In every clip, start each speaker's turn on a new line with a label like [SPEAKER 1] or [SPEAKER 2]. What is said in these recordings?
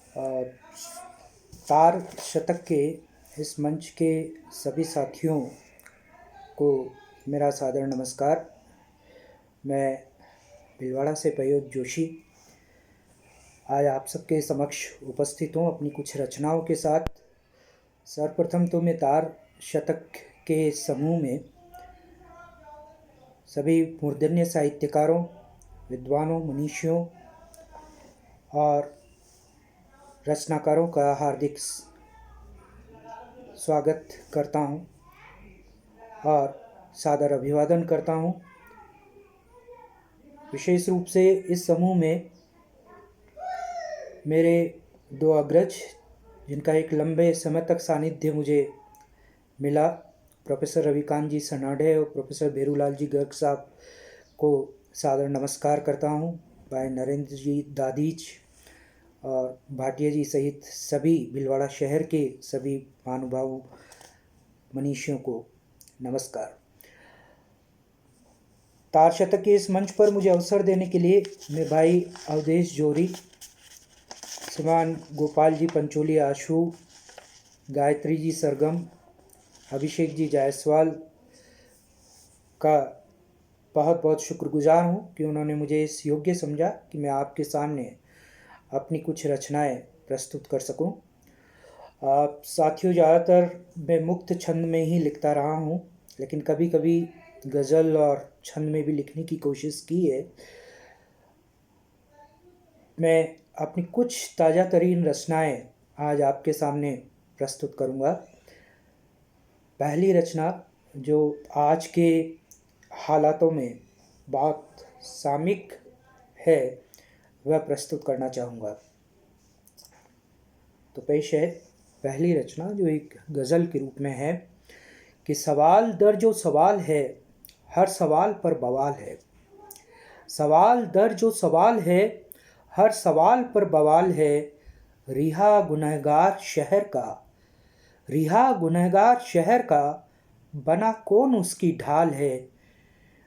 [SPEAKER 1] अ, तार शतक के इस मंच के सभी साथियों को मेरा सादर नमस्कार। मैं भीलवाड़ा से प्रयोत जोशी आज आप सबके समक्ष उपस्थित हूँ अपनी कुछ रचनाओं के साथ। सर्वप्रथम तो मैं तार शतक के समूह में सभी मूर्धन्य साहित्यकारों, विद्वानों, मनीषियों और रचनाकारों का हार्दिक स्वागत करता हूँ और सादर अभिवादन करता हूँ। विशेष रूप से इस समूह में मेरे दो अग्रज, जिनका एक लंबे समय तक सानिध्य मुझे मिला, प्रोफेसर रविकांत जी सनाडे और प्रोफेसर भेरूलाल जी गर्ग साहब को सादर नमस्कार करता हूँ। भाई नरेंद्र जी दादीज और भाटिया जी सहित सभी भीलवाड़ा शहर के सभी महानुभावों, मनीषियों को नमस्कार। तार शतक के इस मंच पर मुझे अवसर देने के लिए मैं भाई अवधेश जोरी, श्रीमान गोपाल जी पंचोली आशु, गायत्री जी सरगम, अभिषेक जी जायसवाल का बहुत बहुत शुक्रगुजार हूँ कि उन्होंने मुझे इस योग्य समझा कि मैं आपके सामने अपनी कुछ रचनाएं प्रस्तुत कर सकूं। साथियों, ज़्यादातर मैं मुक्त छंद में ही लिखता रहा हूँ, लेकिन कभी कभी गज़ल और छंद में भी लिखने की कोशिश की है। मैं अपनी कुछ ताज़ा तरीन रचनाएं आज आपके सामने प्रस्तुत करूँगा। पहली रचना जो आज के हालातों में बहुत सामयिक है वह प्रस्तुत करना चाहूँगा। तो पेश है पहली रचना, जो एक गज़ल के रूप में है कि सवाल दर जो सवाल है, हर सवाल पर बवाल है। सवाल दर जो सवाल है, हर सवाल पर बवाल है। रिहा गुनहगार शहर का, रिहा गुनहगार शहर का, बना कौन उसकी ढाल है।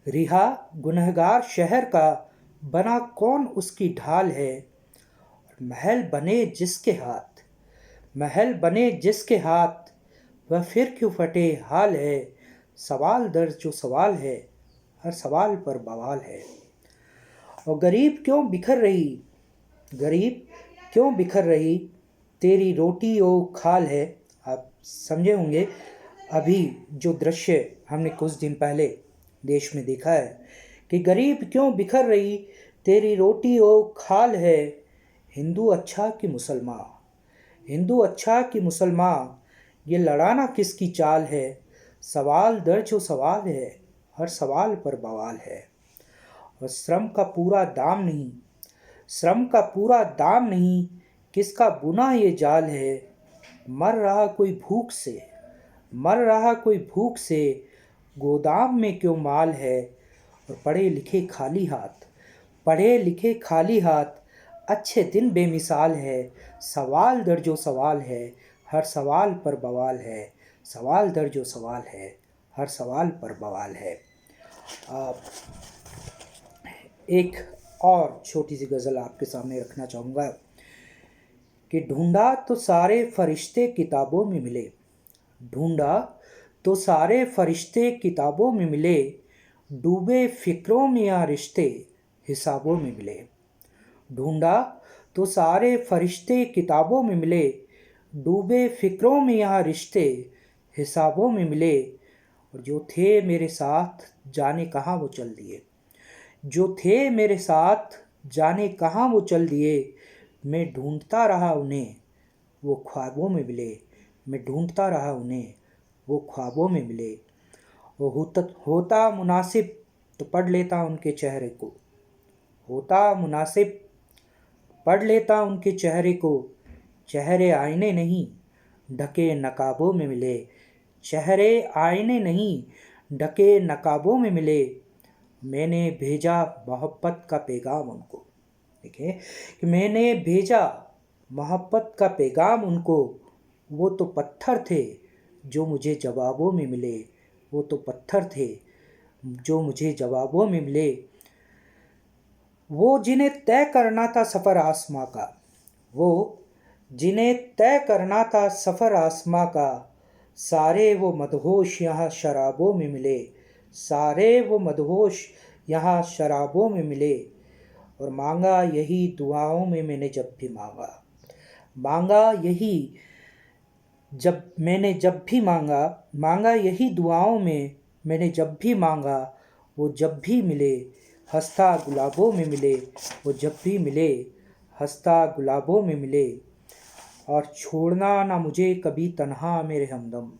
[SPEAKER 1] रिहा गुनहगार शहर का, बना कौन उसकी ढाल है। महल बने जिसके हाथ, महल बने जिसके हाथ, वह फिर क्यों फटे हाल है। सवाल दर जो सवाल है, हर सवाल पर बवाल है। और गरीब क्यों बिखर रही, गरीब क्यों बिखर रही, तेरी रोटी ओ खाल है। आप समझे होंगे अभी जो दृश्य हमने कुछ दिन पहले देश में देखा है कि गरीब क्यों बिखर रही, तेरी रोटी ओ खाल है। हिंदू अच्छा कि मुसलमान, हिंदू अच्छा कि मुसलमान, ये लड़ाना किसकी चाल है। सवाल दर जो सवाल है, हर सवाल पर बवाल है। और श्रम का पूरा दाम नहीं, श्रम का पूरा दाम नहीं, किसका बुना ये जाल है। मर रहा कोई भूख से, मर रहा कोई भूख से, गोदाम में क्यों माल है। और पढ़े लिखे खाली हाथ, पढ़े लिखे खाली हाथ, अच्छे दिन बेमिसाल है। सवाल दर जो सवाल है, हर सवाल पर बवाल है। सवाल दर जो सवाल है, हर सवाल पर बवाल है। एक और छोटी सी गज़ल आपके सामने रखना चाहूँगा कि ढूंढा तो सारे फरिश्ते किताबों में मिले, ढूंढा तो सारे फरिश्ते किताबों में मिले, डूबे फिक्रों में या रिश्ते हिसाबों में मिले। ढूंढा तो सारे फरिश्ते किताबों में मिले, डूबे फिक्रों में यहाँ रिश्ते हिसाबों में मिले। और जो थे मेरे साथ जाने कहाँ वो चल दिए, जो थे मेरे साथ जाने कहाँ वो चल दिए। मैं ढूंढता रहा उन्हें, वो ख्वाबों में मिले, मैं ढूंढता रहा उन्हें, वो ख्वाबों में मिले। वो होता मुनासिब तो पढ़ लेता उनके चेहरे को, होता मुनासिब पढ़ लेता उनके चेहरे को। चेहरे आईने नहीं, ढके नकाबों में मिले, चेहरे आईने नहीं, ढके नकाबों में मिले। मैंने भेजा मोहब्बत का पैगाम उनको, देखिए कि मैंने भेजा मोहब्बत का पैगाम उनको। वो तो पत्थर थे जो मुझे जवाबों में मिले, वो तो पत्थर थे जो मुझे जवाबों में मिले। वो जिन्हें तय करना था सफ़र आसमां का, वो जिन्हें तय करना था सफ़र आसमां का, सारे वो मदहोश यहाँ शराबों में मिले, सारे वो मदहोश यहाँ शराबों में मिले। और मांगा यही दुआओं में मैंने जब भी मांगा, मांगा यही जब भी मांगा, मांगा यही दुआओं में मैंने जब भी मांगा। वो जब भी मिले हंसता गुलाबों में मिले, वो जब भी मिले हंसता गुलाबों में मिले। और छोड़ना ना मुझे कभी तन्हा मेरे हमदम,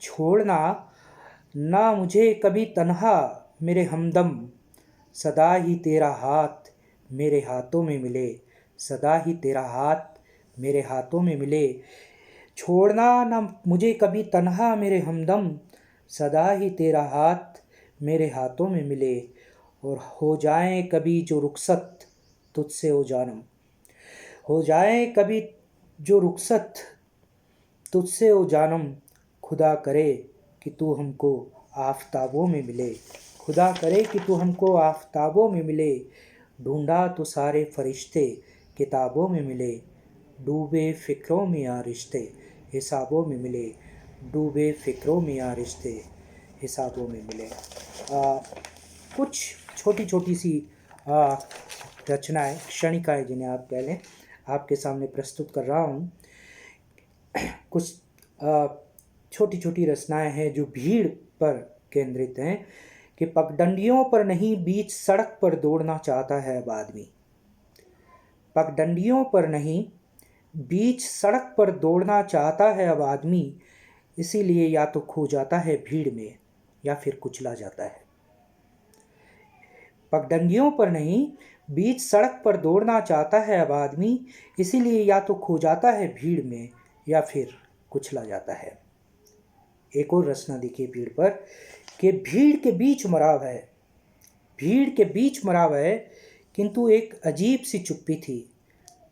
[SPEAKER 1] छोड़ना ना मुझे कभी तन्हा मेरे हमदम। सदा ही तेरा हाथ मेरे हाथों में मिले, सदा ही तेरा हाथ मेरे हाथों में मिले। छोड़ना ना मुझे कभी तन्हा मेरे हमदम, सदा ही तेरा हाथ मेरे हाथों में मिले। और हो जाए कभी जो रुखसत तुझसे ओ जानम, हो जाए कभी जो रुखसत तुझसे ओ जानम। खुदा करे कि तू हमको आफताबों में मिले, खुदा करे कि तू हमको आफताबों में मिले। ढूंढा तो सारे फरिश्ते किताबों में मिले, डूबे फ़िक्रों में या रिश्ते हिसाबों में मिले, डूबे फ़िक्रों में या रिश्ते हिसाबों में मिले। कुछ छोटी छोटी सी रचनाएं, क्षणिकाएँ जिन्हें आप कह लें, आपके सामने प्रस्तुत कर रहा हूँ। कुछ छोटी छोटी रचनाएं हैं जो भीड़ पर केंद्रित हैं। कि पगडंडियों पर नहीं बीच सड़क पर दौड़ना चाहता है अब आदमी, पगडंडियों पर नहीं बीच सड़क पर दौड़ना चाहता है अब आदमी। इसीलिए या तो खो जाता है भीड़ में या फिर कुचला जाता है। पगडंडियों पर नहीं बीच सड़क पर दौड़ना चाहता है अब आदमी, इसीलिए या तो खो जाता है भीड़ में या फिर कुचला जाता है। एक और रचना देखिए भीड़ पर, कि भीड़ के बीच मराव है, भीड़ के बीच मराव है, किंतु एक अजीब सी चुप्पी थी।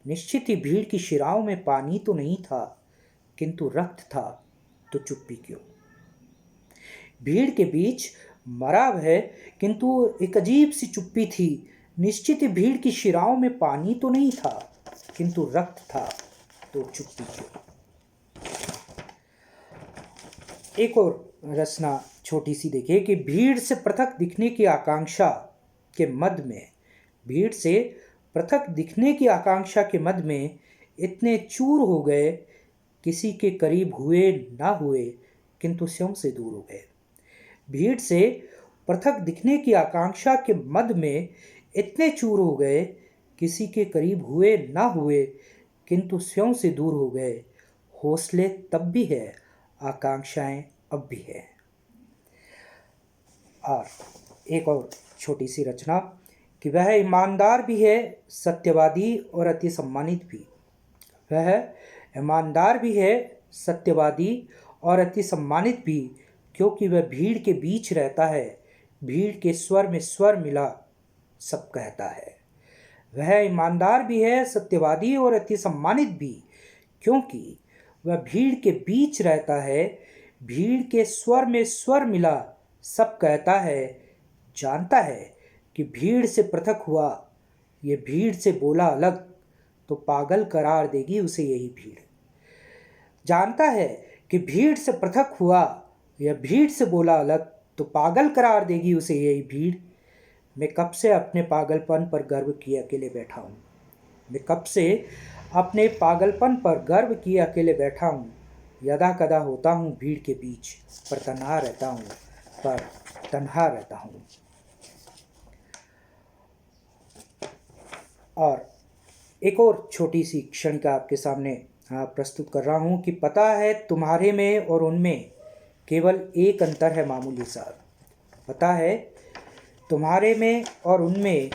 [SPEAKER 1] निश्चित ही भीड़ की शिराओं में पानी तो नहीं था, किंतु रक्त था, तो चुप्पी क्यों। भीड़ के बीच मराव है, किंतु एक अजीब सी चुप्पी थी। निश्चित ही भीड़ की शिराओं में पानी तो नहीं था, किंतु रक्त था, तो चुप्पी क्यों। एक और रचना छोटी सी देखिए, कि भीड़ से पृथक दिखने की आकांक्षा के मद में, भीड़ से पृथक दिखने की आकांक्षा के मद में इतने चूर हो गए, किसी के करीब हुए ना हुए, किंतु स्वयं से दूर हो गए। भीड़ से पृथक दिखने की आकांक्षा के मद में इतने चूर हो गए, किसी के करीब हुए ना हुए, किंतु स्वयं से दूर हो गए। हौसले तब भी है, आकांक्षाएं अब भी है। और एक और छोटी सी रचना, कि वह ईमानदार भी है सत्यवादी और अति सम्मानित भी, वह ईमानदार भी है सत्यवादी और अति सम्मानित भी, क्योंकि वह भीड़ के बीच रहता है, भीड़ के स्वर में स्वर मिला सब कहता है। वह ईमानदार भी है सत्यवादी और अति सम्मानित भी, क्योंकि वह भीड़ के बीच रहता है, भीड़ के स्वर में स्वर मिला सब कहता है। जानता है कि भीड़ से पृथक हुआ, ये भीड़ से बोला अलग, तो पागल करार देगी उसे यही भीड़। जानता है कि भीड़ से पृथक हुआ, यह भीड़ से बोला अलग, तो पागल करार देगी उसे यही भीड़। मैं कब से अपने पागलपन पर गर्व किए अकेले बैठा हूँ, मैं कब से अपने पागलपन पर गर्व किए अकेले बैठा हूँ। यदा कदा होता हूँ भीड़ के बीच, पर तन्हा रहता हूँ, पर तन्हा रहता हूँ। और एक और छोटी सी क्षणिका आपके सामने प्रस्तुत कर रहा हूँ, कि पता है तुम्हारे में और उनमें केवल एक अंतर है मामूली सा, पता है तुम्हारे में और उनमें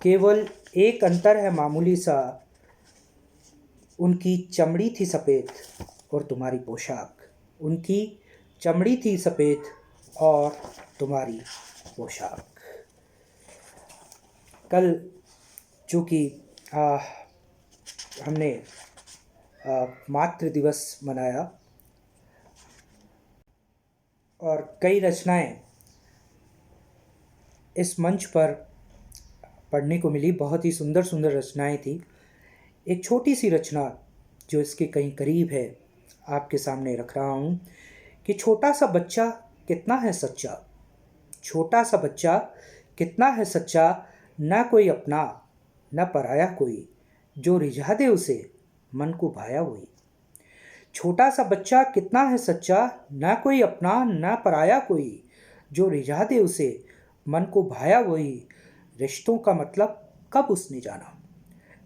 [SPEAKER 1] केवल एक अंतर है मामूली सा। उनकी चमड़ी थी सफ़ेद और तुम्हारी पोशाक, उनकी चमड़ी थी सफ़ेद और तुम्हारी पोशाक। कल चूँकि हमने मातृ दिवस मनाया और कई रचनाएं इस मंच पर पढ़ने को मिली, बहुत ही सुंदर सुंदर रचनाएं थी। एक छोटी सी रचना जो इसके कहीं करीब है आपके सामने रख रहा हूँ कि छोटा सा बच्चा कितना है सच्चा, छोटा सा बच्चा कितना है सच्चा, न कोई अपना न पराया कोई, जो रिझा दे उसे मन को भाया वही। छोटा सा बच्चा कितना है सच्चा, न कोई अपना न पराया कोई, जो रिझा दे उसे मन को भाया वही। रिश्तों का मतलब कब उसने जाना,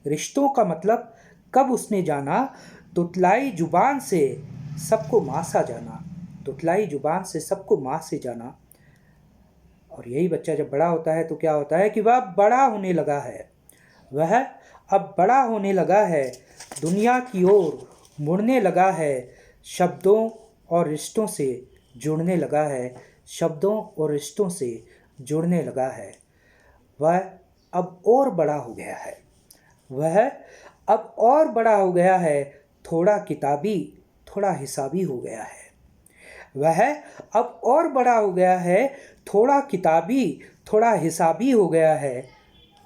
[SPEAKER 1] रिश्तों का मतलब कब उसने जाना, तुतलाई जुबान से सबको माँ सा जाना, तुतलाई जुबान से सबको माँ से जाना। और यही बच्चा जब बड़ा होता है तो क्या होता है कि वह बड़ा होने लगा है, वह अब बड़ा होने लगा है, दुनिया की ओर मुड़ने लगा है, शब्दों और रिश्तों से जुड़ने लगा है, शब्दों और रिश्तों से जुड़ने लगा है। वह अब और बड़ा हो गया है, वह अब और बड़ा हो गया है, थोड़ा किताबी थोड़ा हिसाबी हो गया है। वह अब और बड़ा हो गया है, थोड़ा किताबी थोड़ा हिसाबी हो गया है।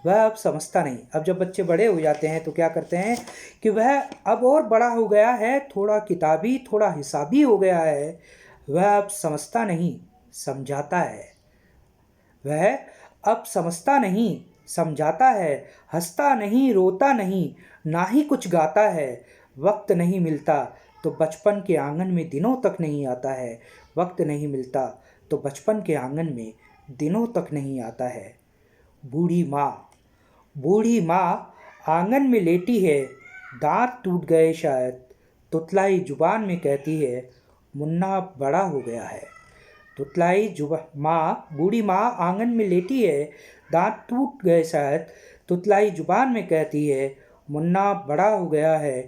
[SPEAKER 1] वह अब समझता नहीं। अब जब बच्चे बड़े हो जाते हैं तो क्या करते हैं कि वह अब और बड़ा हो गया है, थोड़ा किताबी थोड़ा हिसाबी हो गया है। वह अब समझता नहीं समझाता है, वह अब समझता नहीं समझाता है, हंसता नहीं रोता नहीं ना ही कुछ गाता है। वक्त नहीं मिलता तो बचपन के आंगन में दिनों तक नहीं आता है, वक्त नहीं मिलता तो बचपन के आंगन में दिनों तक नहीं आता है। बूढ़ी माँ, बूढ़ी माँ आंगन में लेटी है, दांत टूट गए शायद, तुतलाई जुबान में कहती है मुन्ना बड़ा हो गया है। तुतलाई जुबा माँ, बूढ़ी माँ आंगन में लेटी है, दांत टूट गए शायद, तुतलाई जुबान में कहती है मुन्ना बड़ा हो गया है,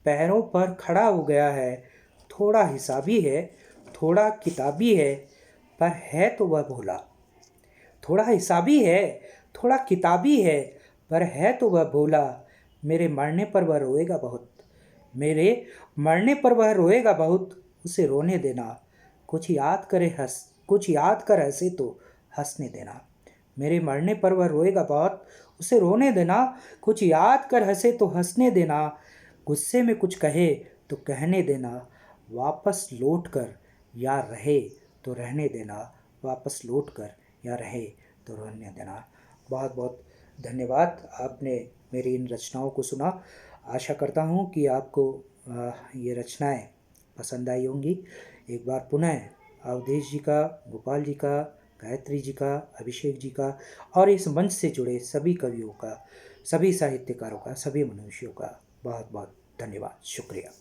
[SPEAKER 1] पैरों पर खड़ा हो गया है, थोड़ा हिसाबी है थोड़ा किताबी है, पर है तो वह भोला। थोड़ा हिसाबी है थोड़ा किताबी है, पर है तो वह भोला। मेरे मरने पर वह रोएगा बहुत, मेरे मरने पर वह रोएगा बहुत, उसे रोने देना। कुछ याद कर हंसे तो हंसने देना। मेरे मरने पर वह रोएगा बहुत, उसे रोने देना। कुछ याद कर हंसे तो हंसने देना। गुस्से में कुछ कहे तो कहने देना। वापस लौट कर या रहे तो रहने देना, वापस लौट कर या रहे तो रहने देना। बहुत बहुत धन्यवाद, आपने मेरी इन रचनाओं को सुना। आशा करता हूँ कि आपको ये रचनाएं पसंद आई होंगी। एक बार पुनः अवधेश जी का, गोपाल जी का, गायत्री जी का, अभिषेक जी का और इस मंच से जुड़े सभी कवियों का, सभी साहित्यकारों का, सभी मनुष्यों का बहुत बहुत धन्यवाद, शुक्रिया।